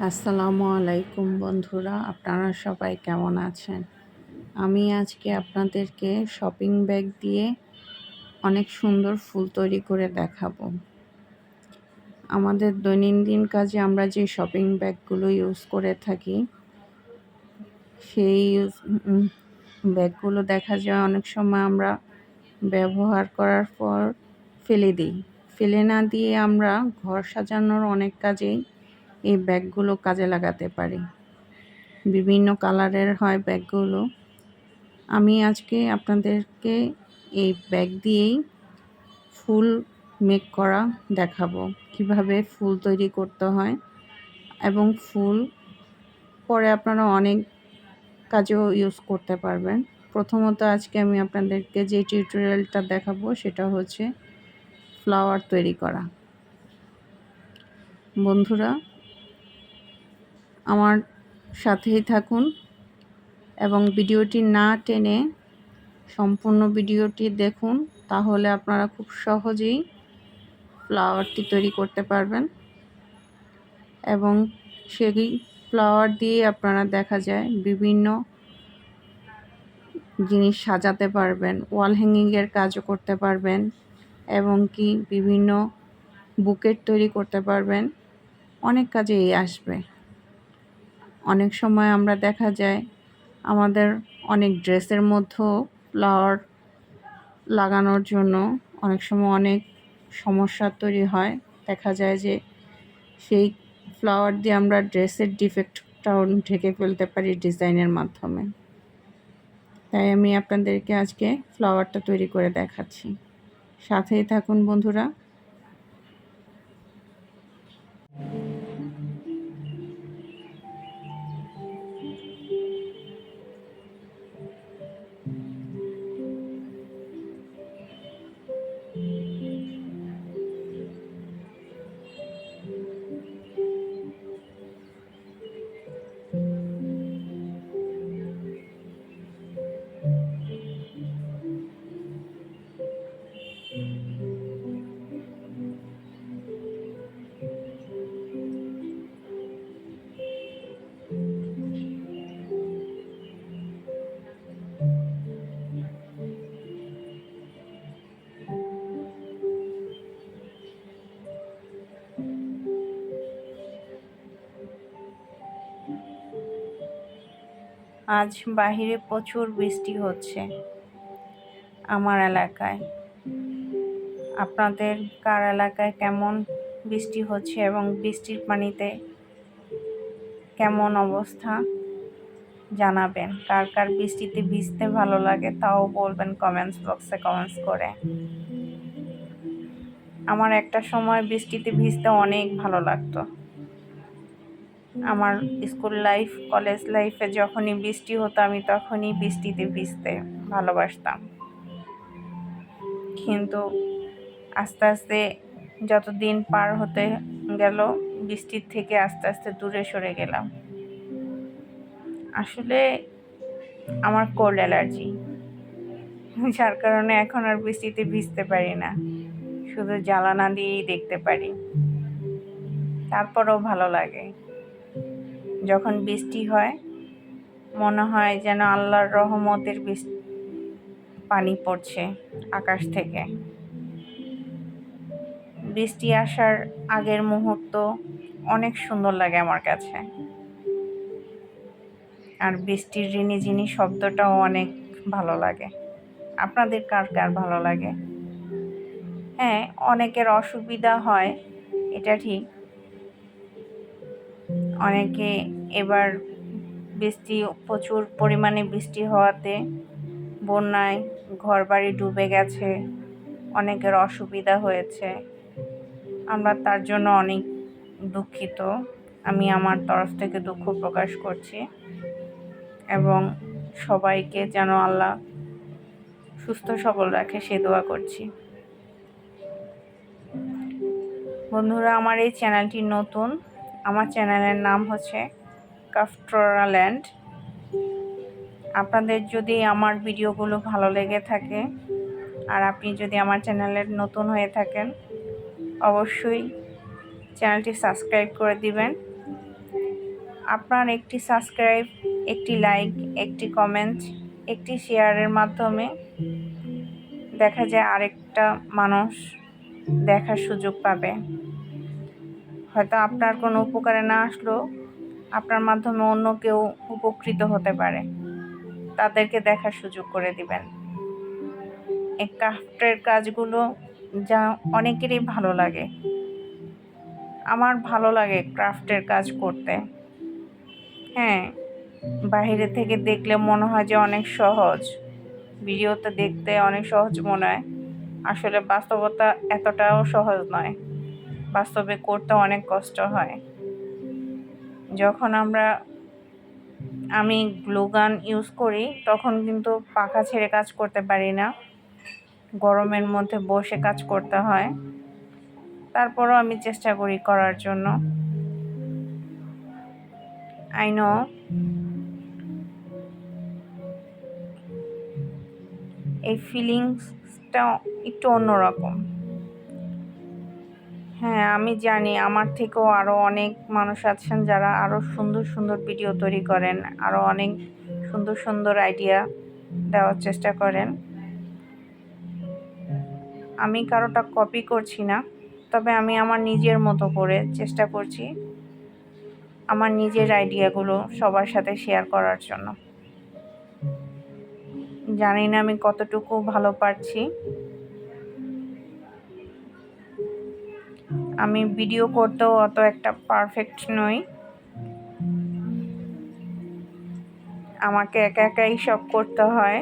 আসসালামু আলাইকুম বন্ধুরা, আপনারা সবাই কেমন আছেন? আমি আজকে আপনাদেরকে শপিং ব্যাগ দিয়ে অনেক সুন্দর ফুল তৈরি করে দেখাবো। আমাদের দৈনন্দিন কাজে আমরা যে শপিং ব্যাগগুলো ইউজ করে থাকি, সেই ব্যাগগুলো দেখা যায় অনেক সময় আমরা ব্যবহার করার পর ফেলে দিই। ফেলে না দিয়ে আমরা ঘর সাজানোর অনেক কাজেই এই ব্যাগগুলো কাজে লাগাতে পারি। বিভিন্ন কালারের হয় ব্যাগগুলো। আমি আজকে আপনাদেরকে এই ব্যাগ দিয়েই ফুল মেক করা দেখাবো, কিভাবে ফুল তৈরি করতে হয় এবং ফুল পরে আপনারা অনেক কাজেও ইউজ করতে পারবেন। প্রথমত আজকে আমি আপনাদেরকে যে টিউটোরিয়ালটা দেখাবো সেটা হচ্ছে ফ্লাওয়ার তৈরি করা। বন্ধুরা, আমার সাথেই থাকুন এবং ভিডিওটি না টেনে সম্পূর্ণ ভিডিওটি দেখুন, তাহলে আপনারা খুব সহজেই ফ্লাওয়ারটি তৈরি করতে পারবেন এবং সেই ফ্লাওয়ার দিয়ে আপনারা দেখা যায় বিভিন্ন জিনিস সাজাতে পারবেন, ওয়াল হ্যাঙ্গিংয়ের কাজও করতে পারবেন এবং কি বিভিন্ন বুকেট তৈরি করতে পারবেন। অনেক কাজেই আসবে। অনেক সময় আমরা দেখা যায় আমাদের অনেক ড্রেসের মধ্যেও ফ্লাওয়ার লাগানোর জন্য অনেক সময় অনেক সমস্যা তৈরি হয়। দেখা যায় যে সেই ফ্লাওয়ার দিয়ে আমরা ড্রেসের ডিফেক্টটাও ঢেকে ফেলতে পারি ডিজাইনের মাধ্যমে। তাই আমি আপনাদেরকে আজকে ফ্লাওয়ারটা তৈরি করে দেখাচ্ছি। সাথেই থাকুন বন্ধুরা। আজ বাহিরে প্রচুর বৃষ্টি হচ্ছে আমার এলাকায়। আপনাদের কার এলাকায় কেমন বৃষ্টি হচ্ছে এবং বৃষ্টির পানিতে কেমন অবস্থা জানাবেন। কার কার বৃষ্টিতে ভিজতে ভালো লাগে তাও বলবেন কমেন্টস বক্সে কমেন্টস করে। আমার একটা সময় বৃষ্টিতে ভিজতে অনেক ভালো লাগতো। আমার স্কুল লাইফ, কলেজ লাইফে যখনই বৃষ্টি হতো আমি তখনই বৃষ্টিতে ভিজতে ভালোবাসতাম। কিন্তু আস্তে আস্তে যত দিন পার হতে গেল বৃষ্টির থেকে আস্তে আস্তে দূরে সরে গেলাম। আসলে আমার কোল্ড অ্যালার্জি, যার কারণে এখন আর বৃষ্টিতে ভিজতে পারি না, শুধু জ্বালানা দিয়েই দেখতে পারি। তারপরেও ভালো লাগে যখন বৃষ্টি হয়, মনে হয় যেন আল্লাহর রহমতের পানি পড়ছে আকাশ থেকে। বৃষ্টি আসার আগের মুহূর্ত অনেক সুন্দর লাগে আমার কাছে। আর বৃষ্টির রিনিঝিনি শব্দটাও অনেক ভালো লাগে। আপনাদের কার কার ভালো লাগে? হ্যাঁ, অনেকের অসুবিধা হয়, এটা ঠিক। অনেকে এবার প্রচুর পরিমাণে বৃষ্টি হওয়াতে বন্যায় ঘরবাড়ি ডুবে গেছে, অনেকের অসুবিধা হয়েছে। আমরা তার জন্য অনেক দুঃখিত। আমি আমার তরফ থেকে দুঃখ প্রকাশ করছি এবং সবাইকে যেন আল্লাহ সুস্থ সবল রাখে সে দোয়া করছি। বন্ধুরা, আমার এই চ্যানেলটি নতুন। আমার চ্যানেলের নাম হচ্ছে কাফটোরা ল্যান্ড। আপনাদের যদি আমার ভিডিওগুলো ভালো লেগে থাকে আর আপনি যদি আমার চ্যানেলের নতুন হয়ে থাকেন, অবশ্যই চ্যানেলটি সাবস্ক্রাইব করে দিবেন আপনার একটি সাবস্ক্রাইব, একটি লাইক, একটি কমেন্ট, একটি শেয়ারের মাধ্যমে দেখা যায় আরেকটা মানুষ দেখার সুযোগ পাবে। হয়তো আপনার কোনো উপকারে না আসলেও আপনার মাধ্যমে অন্য কেউ উপকৃত হতে পারে, তাদেরকে দেখার সুযোগ করে দিবেন। এই ক্রাফটের কাজগুলো যা অনেকেরই ভালো লাগে, আমার ভালো লাগে ক্রাফটের কাজ করতে। হ্যাঁ, বাইরে থেকে দেখলে মনে হয় যে অনেক সহজ, ভিডিওতে দেখতে অনেক সহজ মনে হয়, আসলে বাস্তবতা এতটাও সহজ নয়। বাস্তবে করতে অনেক কষ্ট হয়। যখন আমি গ্লু গান ইউজ করি তখন কিন্তু পাখা ছেড়ে কাজ করতে পারি না, গরমের মধ্যে বসে কাজ করতে হয়। তারপরও আমি চেষ্টা করি করার জন্য। আই নো এই ফিলিংসটা একটু অন্যরকম। হ্যাঁ, আমি জানি আমার থেকেও আরও অনেক মানুষ আছেন যারা আরও সুন্দর সুন্দর ভিডিও তৈরি করেন, আরও অনেক সুন্দর সুন্দর আইডিয়া দেওয়ার চেষ্টা করেন। আমি কারোটা কপি করছি না, তবে আমি আমার নিজের মতো করে চেষ্টা করছি আমার নিজের আইডিয়াগুলো সবার সাথে শেয়ার করার জন্য। জানি না আমি কতটুকু ভালো পারছি। আমি ভিডিও করতেও অত একটা পারফেক্ট নই, আমাকে একা একাই সব করতে হয়।